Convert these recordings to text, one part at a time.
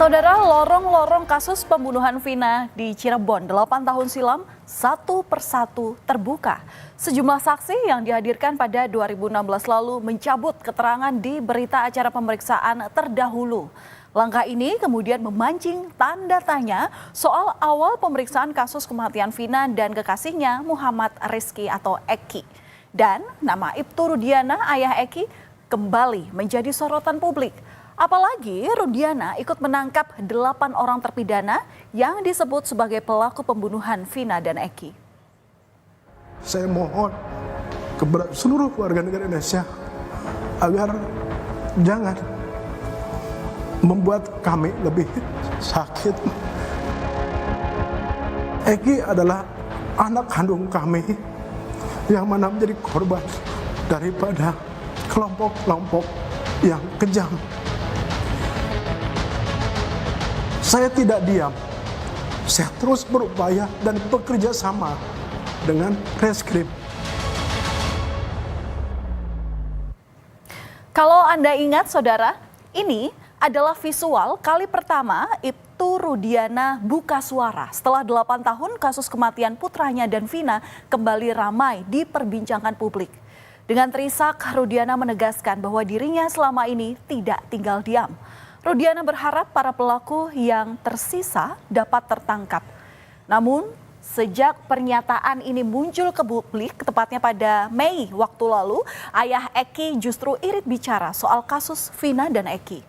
Saudara, lorong-lorong kasus pembunuhan Vina di Cirebon 8 tahun silam satu persatu terbuka. Sejumlah saksi yang dihadirkan pada 2016 lalu mencabut keterangan di berita acara pemeriksaan terdahulu. Langkah ini kemudian memancing tanda tanya soal awal pemeriksaan kasus kematian Vina dan kekasihnya Muhammad Rizky atau Eki. Dan nama Ibtu Rudiana, ayah Eki, kembali menjadi sorotan publik. Apalagi Rudiana ikut menangkap 8 orang terpidana yang disebut sebagai pelaku pembunuhan Vina dan Eki. Saya mohon kepada seluruh warga negara Indonesia agar jangan membuat kami lebih sakit. Eki adalah anak kandung kami yang mana menjadi korban daripada kelompok-kelompok yang kejam. Saya tidak diam, saya terus berupaya dan bekerja sama dengan Reskrim. Kalau Anda ingat saudara, ini adalah visual kali pertama Ibtu Rudiana buka suara setelah 8 tahun kasus kematian putranya dan Vina kembali ramai diperbincangkan publik. Dengan terisak, Rudiana menegaskan bahwa dirinya selama ini tidak tinggal diam. Rudiana berharap para pelaku yang tersisa dapat tertangkap. Namun, sejak pernyataan ini muncul ke publik, tepatnya pada Mei waktu lalu, ayah Eki justru irit bicara soal kasus Vina dan Eki.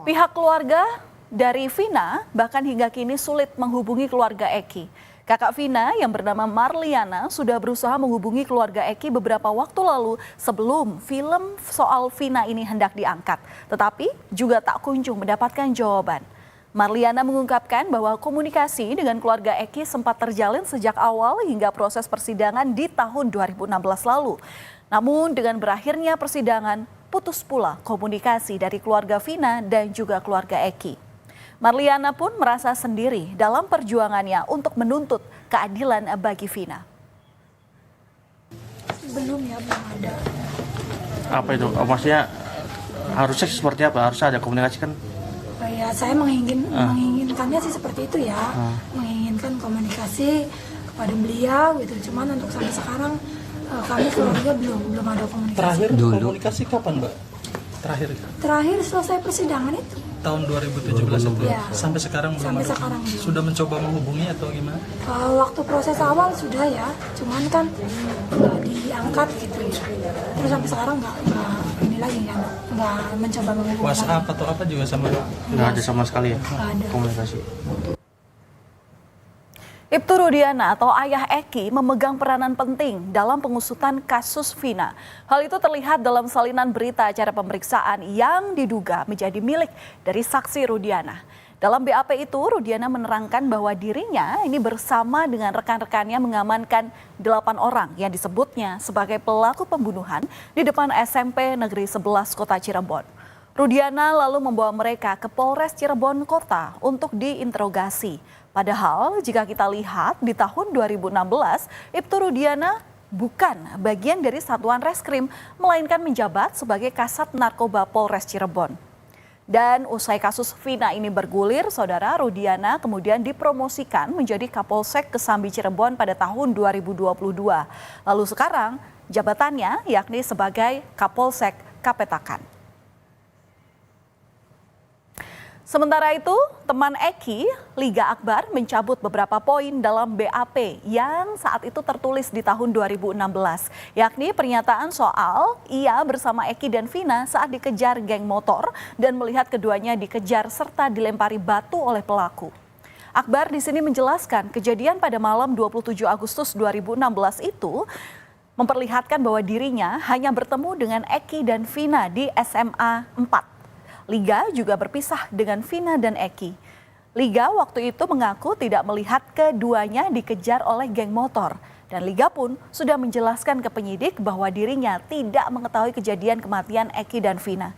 Pihak keluarga dari Vina bahkan hingga kini sulit menghubungi keluarga Eki. Kakak Vina yang bernama Marliana sudah berusaha menghubungi keluarga Eki beberapa waktu lalu sebelum film soal Vina ini hendak diangkat. Tetapi juga tak kunjung mendapatkan jawaban. Marliana mengungkapkan bahwa komunikasi dengan keluarga Eki sempat terjalin sejak awal hingga proses persidangan di tahun 2016 lalu. Namun dengan berakhirnya persidangan, putus pula komunikasi dari keluarga Vina dan juga keluarga Eki. Marliana pun merasa sendiri dalam perjuangannya untuk menuntut keadilan bagi Vina. Belum ada. Apa itu? Maksudnya harusnya seperti apa? Harusnya ada komunikasi kan? Ya saya menginginkannya sih seperti itu ya. Menginginkan komunikasi kepada beliau gitu. Cuman untuk sampai sekarang kami keluarga belum ada komunikasi. Terakhir komunikasi kapan, Mbak? Terakhir selesai persidangan itu. Tahun 2017 itu. Ya. Sampai sekarang belum Sampai ada. sekarang belum. Sudah mencoba menghubungi atau gimana? Waktu proses awal sudah ya. Cuman kan nggak diangkat gitu. Terus sampai sekarang nggak ini lagi kan. Nggak mencoba menghubungi. WhatsApp atau apa juga sama? Nggak ada sama sekali ya Nggak ada. komunikasi. Ibtu Rudiana atau ayah Eki memegang peranan penting dalam pengusutan kasus Vina. Hal itu terlihat dalam salinan berita acara pemeriksaan yang diduga menjadi milik dari saksi Rudiana. Dalam BAP itu, Rudiana menerangkan bahwa dirinya ini bersama dengan rekan-rekannya mengamankan 8 orang yang disebutnya sebagai pelaku pembunuhan di depan SMP Negeri 11 Kota Cirebon. Rudiana lalu membawa mereka ke Polres Cirebon Kota untuk diinterogasi. Padahal jika kita lihat di tahun 2016, Ibtu Rudiana bukan bagian dari Satuan Reskrim, melainkan menjabat sebagai Kasat Narkoba Polres Cirebon. Dan usai kasus Vina ini bergulir, saudara, Rudiana kemudian dipromosikan menjadi Kapolsek Kesambi Cirebon pada tahun 2022. Lalu sekarang jabatannya yakni sebagai Kapolsek Kapetakan. Sementara itu, teman Eki, Liga Akbar, mencabut beberapa poin dalam BAP yang saat itu tertulis di tahun 2016, yakni pernyataan soal ia bersama Eki dan Vina saat dikejar geng motor dan melihat keduanya dikejar serta dilempari batu oleh pelaku. Akbar di sini menjelaskan kejadian pada malam 27 Agustus 2016 itu memperlihatkan bahwa dirinya hanya bertemu dengan Eki dan Vina di SMA 4. Liga juga berpisah dengan Vina dan Eki. Liga waktu itu mengaku tidak melihat keduanya dikejar oleh geng motor. Dan Liga pun sudah menjelaskan ke penyidik bahwa dirinya tidak mengetahui kejadian kematian Eki dan Vina.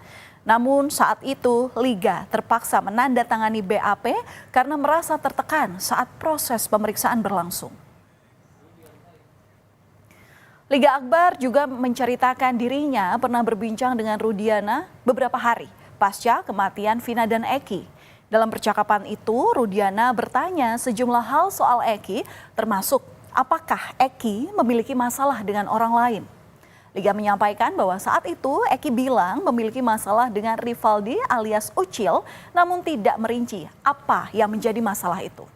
Namun saat itu Liga terpaksa menandatangani BAP karena merasa tertekan saat proses pemeriksaan berlangsung. Liga Akbar juga menceritakan dirinya pernah berbincang dengan Rudiana beberapa hari pasca kematian Vina dan Eki. Dalam percakapan itu, Rudiana bertanya sejumlah hal soal Eki, termasuk apakah Eki memiliki masalah dengan orang lain. Liga menyampaikan bahwa saat itu Eki bilang memiliki masalah dengan Rivaldi alias Ucil, namun tidak merinci apa yang menjadi masalah itu.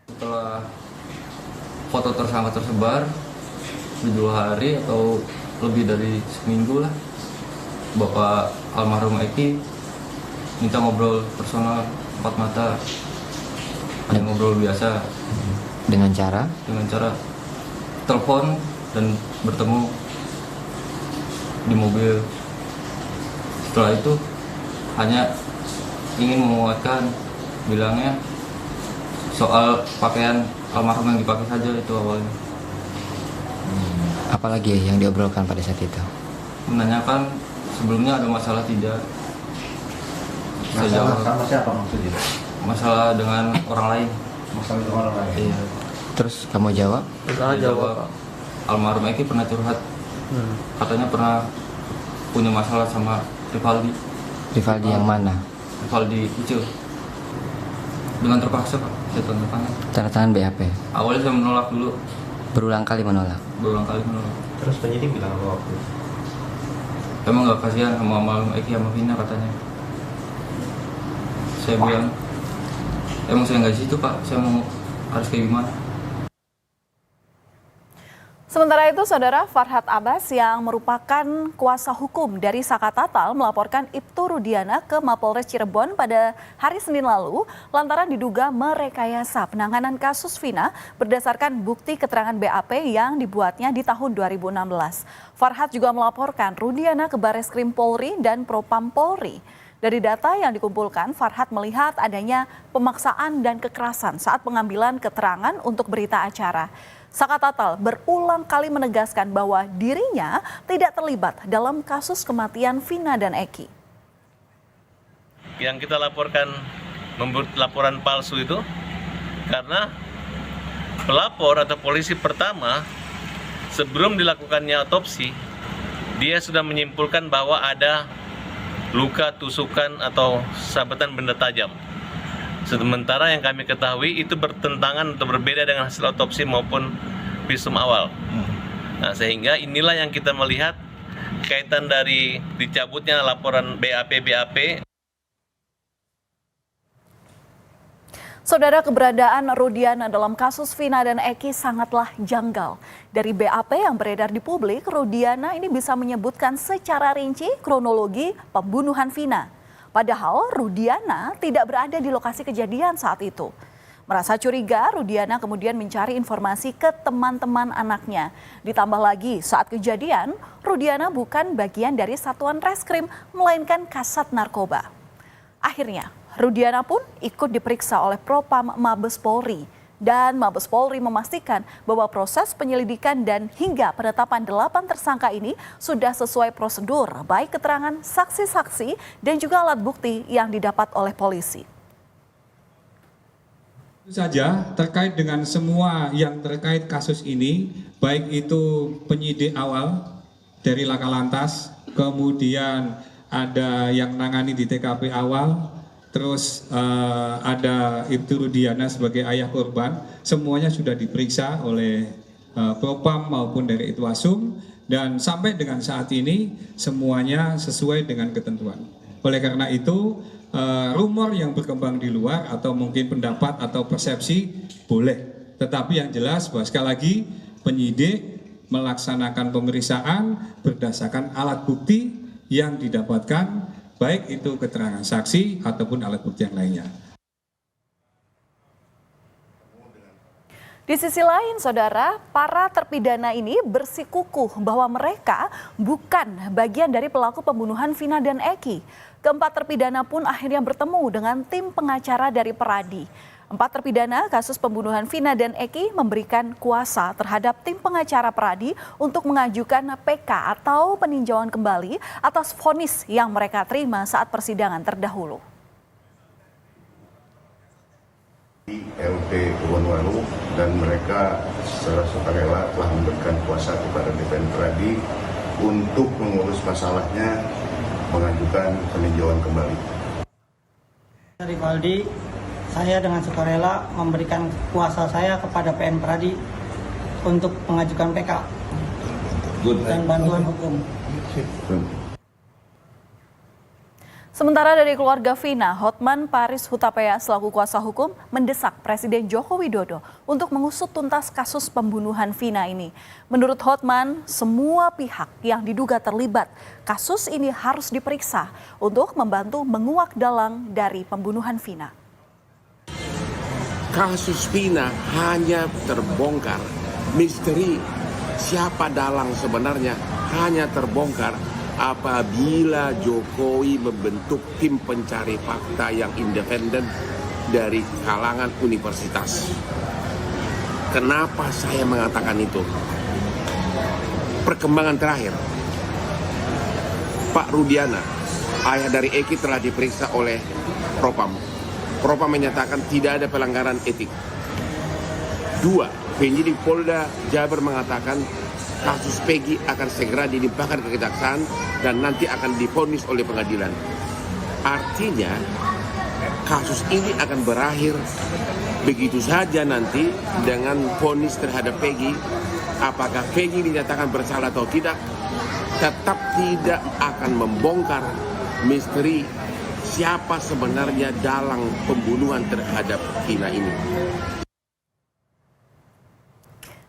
Setelah foto tersangka tersebar di 2 hari atau lebih dari seminggu lah, Bapak almarhum Eki minta ngobrol personal 4 mata, hanya ngobrol biasa dengan cara telepon dan bertemu di mobil. Setelah itu hanya ingin menguatkan, bilangnya soal pakaian almarhum yang dipakai saja itu awalnya. Apalagi yang diobrolkan pada saat itu? Menanyakan sebelumnya ada masalah tidak. Masalah sama siapa maksudnya? Masalah dengan orang lain. Masalah dengan orang lain? Iya. Terus kamu jawab? Jawab, almarhum Eki pernah curhat. Katanya pernah punya masalah sama Rivaldi. Rivaldi yang mana? Rivaldi Ucil. Dengan terpaksa Pak, saya tanda tangan. Tanda tangan BAP. Awalnya saya menolak dulu. Berulang kali menolak. Terus penyidik bilang apa waktu? Emang nggak kasihan sama almarhum Eki sama Vina katanya. Saya bilang, emang saya nggak di situ Pak, saya mau harus kayak gimana. Sementara itu, Saudara, Farhad Abbas yang merupakan kuasa hukum dari Saka Tatal melaporkan Ibtu Rudiana ke Mapolres Cirebon pada hari Senin lalu lantaran diduga merekayasa penanganan kasus Vina berdasarkan bukti keterangan BAP yang dibuatnya di tahun 2016. Farhad juga melaporkan Rudiana ke Bareskrim Polri dan Propam Polri. Dari data yang dikumpulkan, Farhad melihat adanya pemaksaan dan kekerasan saat pengambilan keterangan untuk berita acara. Saka Tatal berulang kali menegaskan bahwa dirinya tidak terlibat dalam kasus kematian Vina dan Eki. Yang kita laporkan membuat laporan palsu itu karena pelapor atau polisi pertama sebelum dilakukannya otopsi, dia sudah menyimpulkan bahwa ada luka tusukan atau sabetan benda tajam. Sementara yang kami ketahui itu bertentangan atau berbeda dengan hasil otopsi maupun visum awal. Nah, sehingga inilah yang kita melihat kaitan dari dicabutnya laporan BAP. Saudara, keberadaan Rudiana dalam kasus Vina dan Eki sangatlah janggal. Dari BAP yang beredar di publik, Rudiana ini bisa menyebutkan secara rinci kronologi pembunuhan Vina. Padahal Rudiana tidak berada di lokasi kejadian saat itu. Merasa curiga, Rudiana kemudian mencari informasi ke teman-teman anaknya. Ditambah lagi, saat kejadian, Rudiana bukan bagian dari satuan reskrim, melainkan kasat narkoba. Akhirnya, Rudiana pun ikut diperiksa oleh Propam Mabes Polri. Dan Mabes Polri memastikan bahwa proses penyelidikan dan hingga penetapan 8 tersangka ini sudah sesuai prosedur, baik keterangan saksi-saksi dan juga alat bukti yang didapat oleh polisi. Itu saja terkait dengan semua yang terkait kasus ini, baik itu penyidik awal dari Laka Lantas, kemudian ada yang nangani di TKP awal, terus ada Ibtu Rudiana sebagai ayah korban, semuanya sudah diperiksa oleh Propam maupun dari Itwasum, dan sampai dengan saat ini semuanya sesuai dengan ketentuan. Oleh karena itu, rumor yang berkembang di luar atau mungkin pendapat atau persepsi boleh, tetapi yang jelas bahwa sekali lagi penyidik melaksanakan pemeriksaan berdasarkan alat bukti yang didapatkan, baik itu keterangan saksi ataupun alat bukti yang lainnya. Di sisi lain, Saudara, para terpidana ini bersikukuh bahwa mereka bukan bagian dari pelaku pembunuhan Vina dan Eki. Keempat terpidana pun akhirnya bertemu dengan tim pengacara dari Peradi. 4 terpidana kasus pembunuhan Vina dan Eki memberikan kuasa terhadap tim pengacara Peradi untuk mengajukan PK atau peninjauan kembali atas vonis yang mereka terima saat persidangan terdahulu. LP Kebonwaru dan mereka secara sukarela telah memberikan kuasa kepada DPN Peradi untuk mengurus masalahnya mengajukan peninjauan kembali. Rivaldi, saya dengan sukarela memberikan kuasa saya kepada PN Pradi untuk mengajukan PK dan bantuan hukum. Sementara dari keluarga Vina, Hotman Paris Hutapea selaku kuasa hukum mendesak Presiden Joko Widodo untuk mengusut tuntas kasus pembunuhan Vina ini. Menurut Hotman, semua pihak yang diduga terlibat kasus ini harus diperiksa untuk membantu menguak dalang dari pembunuhan Vina. Kasus Vina hanya terbongkar, misteri siapa dalang sebenarnya hanya terbongkar apabila Jokowi membentuk tim pencari fakta yang independen dari kalangan universitas. Kenapa saya mengatakan itu? Perkembangan terakhir, Pak Rudiana, ayah dari Eki, telah diperiksa oleh Propam. Propam menyatakan tidak ada pelanggaran etik. 2. Penyidik Polda Jabar mengatakan kasus Peggy akan segera dilimpahkan ke kejaksaan dan nanti akan divonis oleh pengadilan. Artinya kasus ini akan berakhir begitu saja nanti dengan vonis terhadap Peggy. Apakah Peggy dinyatakan bersalah atau tidak, tetap tidak akan membongkar misteri siapa sebenarnya dalang pembunuhan terhadap Vina ini.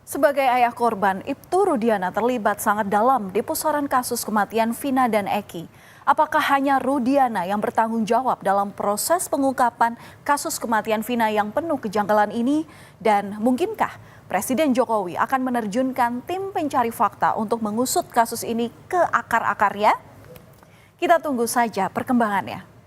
Sebagai ayah korban, Ibtu Rudiana terlibat sangat dalam di pusaran kasus kematian Vina dan Eki. Apakah hanya Rudiana yang bertanggung jawab dalam proses pengungkapan kasus kematian Vina yang penuh kejanggalan ini? Dan mungkinkah Presiden Jokowi akan menerjunkan tim pencari fakta untuk mengusut kasus ini ke akar-akarnya? Kita tunggu saja perkembangannya.